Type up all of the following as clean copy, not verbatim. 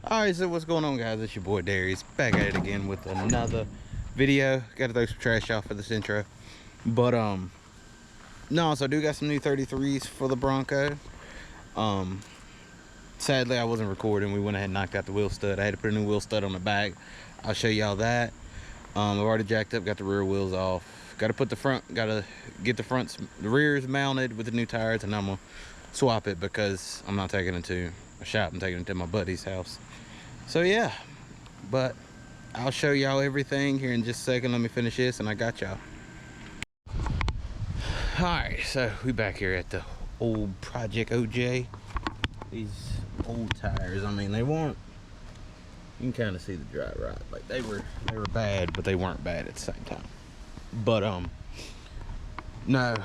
Alright, so what's going on, guys? It's your boy Darius back at it again with another video. Gotta throw some trash off for this intro. But no, so I do got some new 33s for the Bronco. Sadly I wasn't recording. We went ahead and knocked out the wheel stud. I had to put a new wheel stud on the back. I'll show y'all that. I've already jacked up, got the rear wheels off. Gotta put the front, gotta get the rears mounted with the new tires, and I'm gonna swap it because I'm not taking it to a shop. I'm taking it to my buddy's house. So yeah, but I'll show y'all everything here in just a second. Let me finish this and I got y'all. Alright, so we back here at the old Project OJ. These old tires, I mean, they weren't, you can kind of see the dry rot. Like they were bad, but they weren't bad at the same time. But no,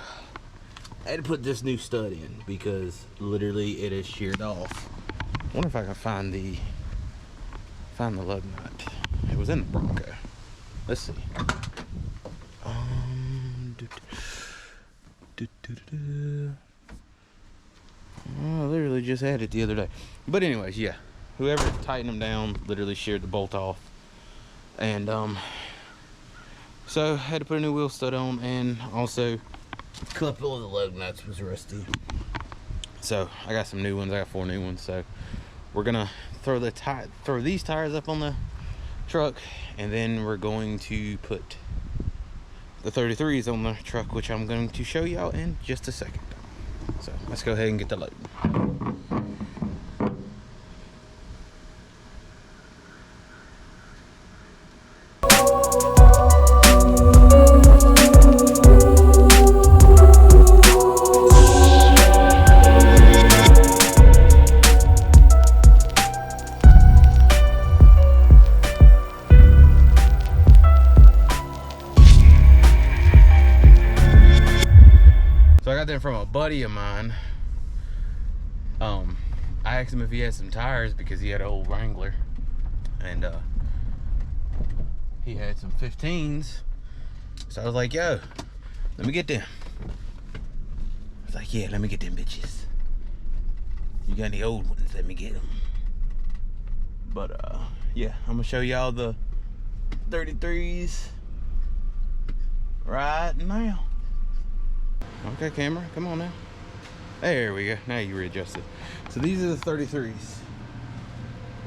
I had to put this new stud in because literally it is sheared off. I wonder if I can find the lug nut. It was in the Bronco. Let's see. I literally just had it the other day. But anyways, yeah. Whoever tightened them down literally sheared the bolt off. And so I had to put a new wheel stud on, and also a couple of the lug nuts was rusty. So I got some new ones. I got 4 new ones. So we're gonna throw these tires up on the truck, and then we're going to put the 33s on the truck, which I'm going to show y'all in just a second. So let's go ahead and get the load. From a buddy of mine. I asked him if he had some tires because he had an old Wrangler, and he had some 15s. So I was like, yo, let me get them. I was like, yeah, let me get them bitches. You got any old ones? Let me get them. But yeah, I'm gonna show y'all the 33s right now. Okay, camera, come on now. There we go. Now you readjusted. So these are the 33s.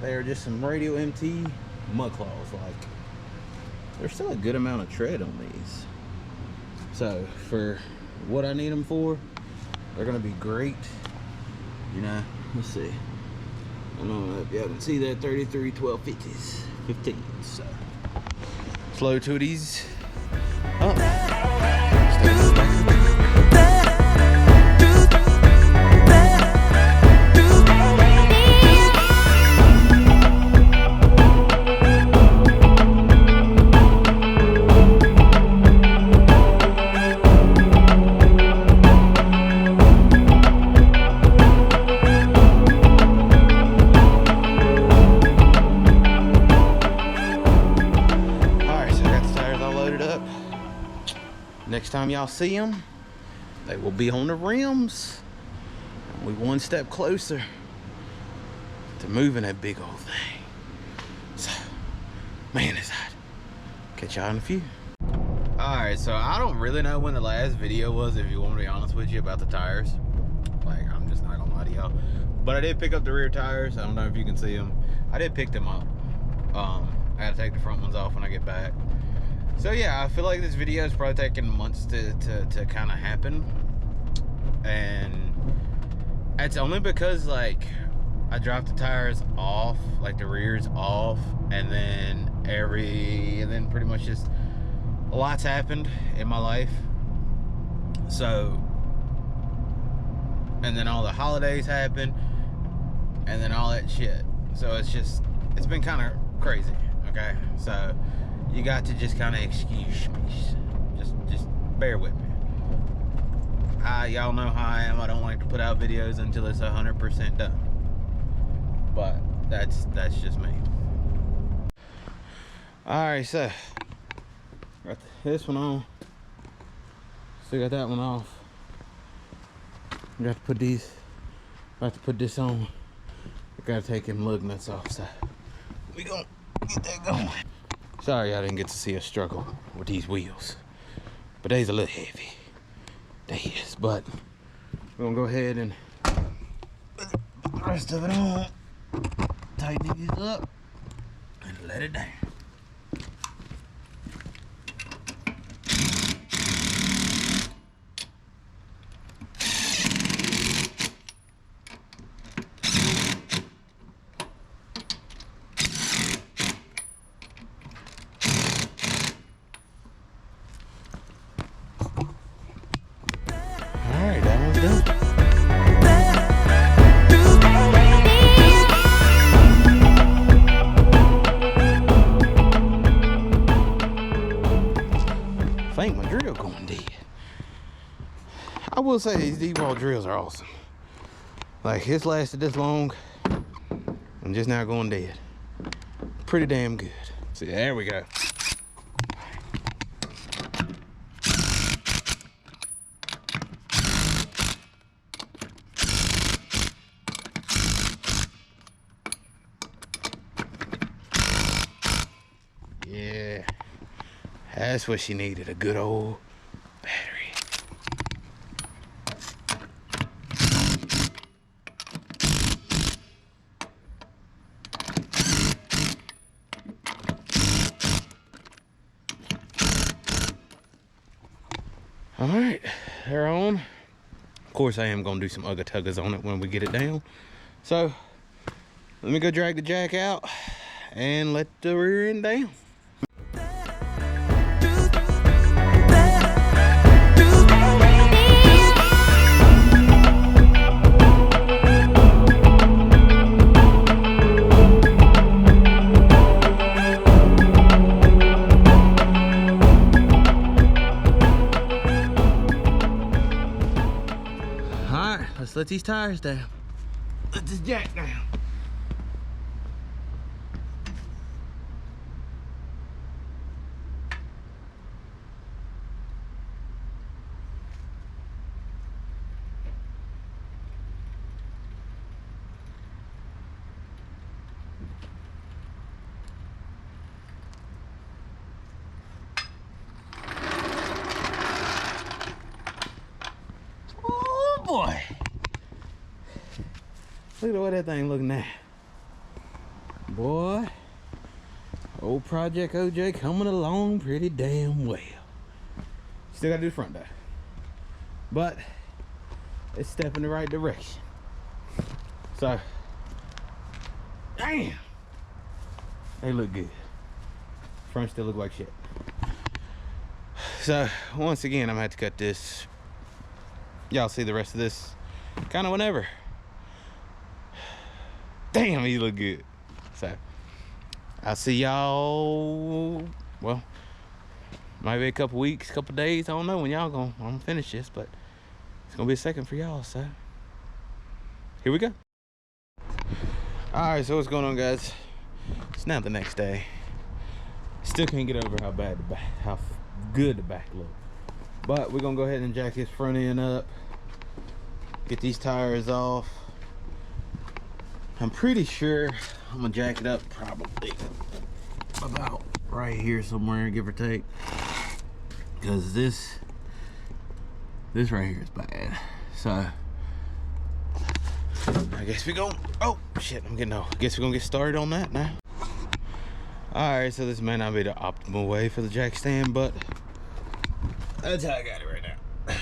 They are just some Radio MT mud claws. Like, there's still a good amount of tread on these. So for what I need them for, they're gonna be great. You know, let's see. I don't know if y'all can see that 33 1250s, 15s. So slow tooties up. Next time y'all see them, they will be on the rims. We one step closer to moving that big old thing. So, man, it's hot. Catch y'all in a few. Alright, so I don't really know when the last video was, if you want me to be honest with you, about the tires. Like, I'm just not gonna lie to y'all. But I did pick up the rear tires. I don't know if you can see them. I did pick them up. I gotta take the front ones off when I get back. So yeah, I feel like this video is probably taking months to kind of happen, and it's only because like I dropped the tires off, like the rears off, and then pretty much just a lot's happened in my life. So, and then all the holidays happened, and then all that shit. So it's been kind of crazy. Okay, so you got to just kind of excuse me. Just bear with me. Y'all know how I am. I don't like to put out videos until it's 100% done. But that's just me. Alright, so got this one on. Still got that one off. I got to put this on. I gotta take them lug nuts off. So we gonna get that going. Sorry I didn't get to see us struggle with these wheels, but they's a little heavy. They is, but we're gonna go ahead and put the rest of it on, tighten these up, and let it down. Alright, that one's done. I think my drill going dead. I will say these D-ball drills are awesome. Like, it's lasted this long and just now going dead. Pretty damn good. See, there we go. Yeah, that's what she needed, a good old battery. All right, they're on. Of course, I am gonna do some ugga tuggas on it when we get it down. So, let me go drag the jack out and let the rear end down. Alright, let's let these tires down. Let this jack down. Oh boy. Look at the way that thing looking now. Boy, old Project OJ coming along pretty damn well. Still gotta do the front though. But it's a step in the right direction. So, damn, they look good. Front still look like shit. So, once again, I'm gonna have to cut this. Y'all see the rest of this kind of whenever. Damn, he look good. So, I'll see y'all, well, maybe a couple weeks, couple days. I don't know when y'all gonna finish this, but it's gonna be a second for y'all. So, here we go. All right, so what's going on, guys? It's now the next day. Still can't get over how good the back look. But we're gonna go ahead and jack this front end up, get these tires off. I'm pretty sure I'm gonna jack it up probably about right here somewhere, give or take, because this right here is bad. So I guess we gonna, oh shit, I'm getting off. I guess we're gonna get started on that now. All right, so this may not be the optimal way for the jack stand, but that's how I got it right now.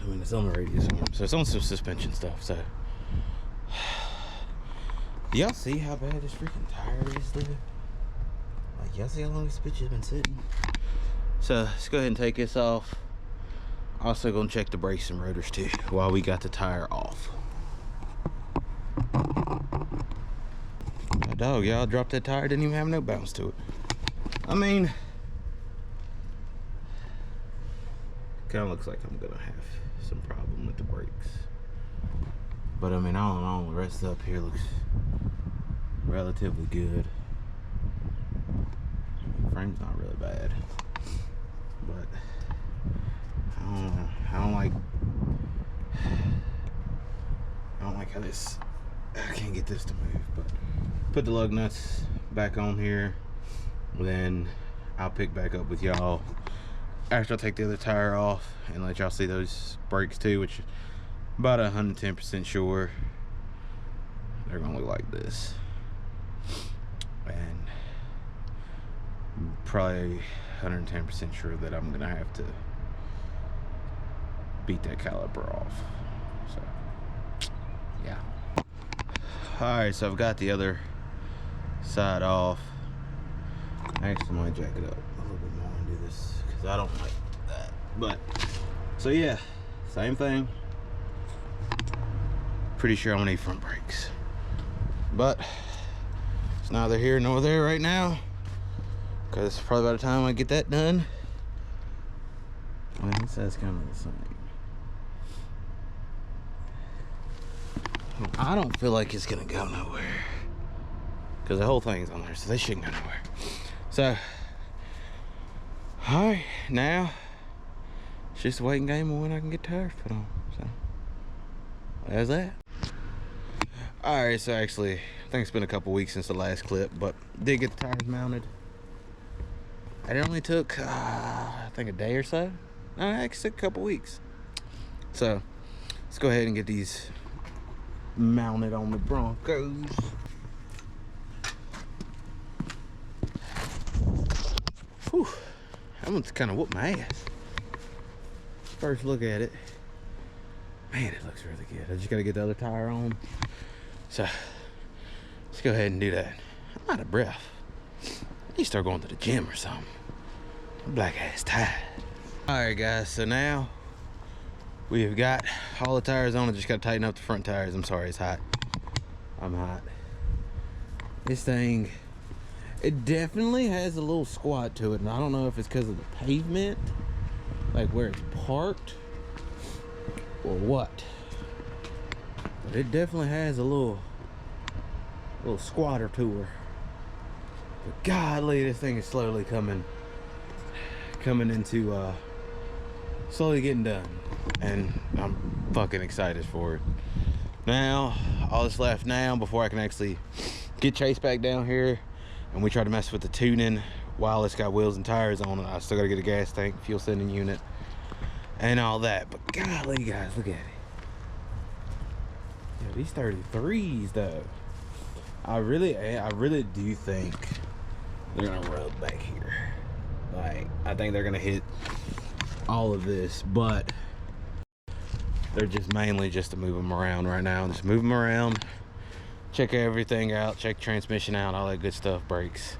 I mean, it's on the radius arm, so it's on some suspension stuff. So y'all see how bad this freaking tire is, dude? Like, y'all see how long this bitch has been sitting? So let's go ahead and take this off. Also gonna check the brakes and rotors too while we got the tire off. My dog, y'all dropped that tire, didn't even have no bounce to it. I mean, kind of looks like I'm gonna have some problem with the brakes. But I mean, all in all, the rest up here looks relatively good. The frame's not really bad, but I don't know. I don't like how this, I can't get this to move, but put the lug nuts back on here, then I'll pick back up with y'all after I take the other tire off and let y'all see those brakes too, which about 110% sure they're gonna look like this, and probably 110% sure that I'm gonna have to beat that caliper off. So yeah. Alright, so I've got the other side off. Actually, I might jack it up a little bit more and do this because I don't like that. But so yeah, same thing. Pretty sure I'm gonna need front brakes, but it's neither here nor there right now, because probably by the time I get that done, well, it says kind of the same. I don't feel like it's gonna go nowhere because the whole thing's on there, so they shouldn't go nowhere. So, all right, now it's just a waiting game of when I can get tires put on. So there's that. All right, so actually, I think it's been a couple weeks since the last clip, but did get the tires mounted. And it only took, I think, a day or so. No, actually, took a couple weeks. So let's go ahead and get these mounted on the Broncos. Whew, that one's kind of whooped my ass. First look at it, man, it looks really good. I just gotta get the other tire on. So let's go ahead and do that. I'm out of breath. I need to start going to the gym or something. I'm black ass tired. All right, guys, so now we have got all the tires on. I just gotta tighten up the front tires. I'm sorry, it's hot. I'm hot. This thing, it definitely has a little squat to it, and I don't know if it's because of the pavement, like where it's parked, or what. But it definitely has a little squatter to her. But golly, this thing is slowly coming into slowly getting done, and I'm fucking excited for it. Now all that's left now before I can actually get Chase back down here and we try to mess with the tuning while it's got wheels and tires on it. I still gotta get a gas tank, fuel sending unit, and all that. But golly, guys, look at it. Yeah, these 33s though, I really do think they're gonna rub back here. Like, I think they're gonna hit all of this, but they're just mainly just to move them around right now. Just move them around, check everything out, check transmission out, all that good stuff, brakes.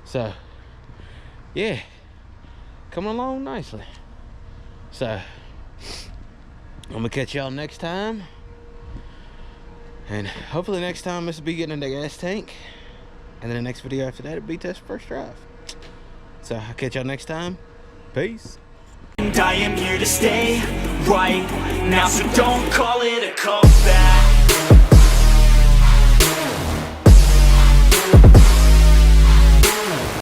So yeah, coming along nicely. So I'm gonna catch y'all next time, and hopefully next time this will be getting in the gas tank, and then the next video after that it'll be test first drive. So I'll catch y'all next time. Peace. And I am here to stay right now, so don't call it a comeback.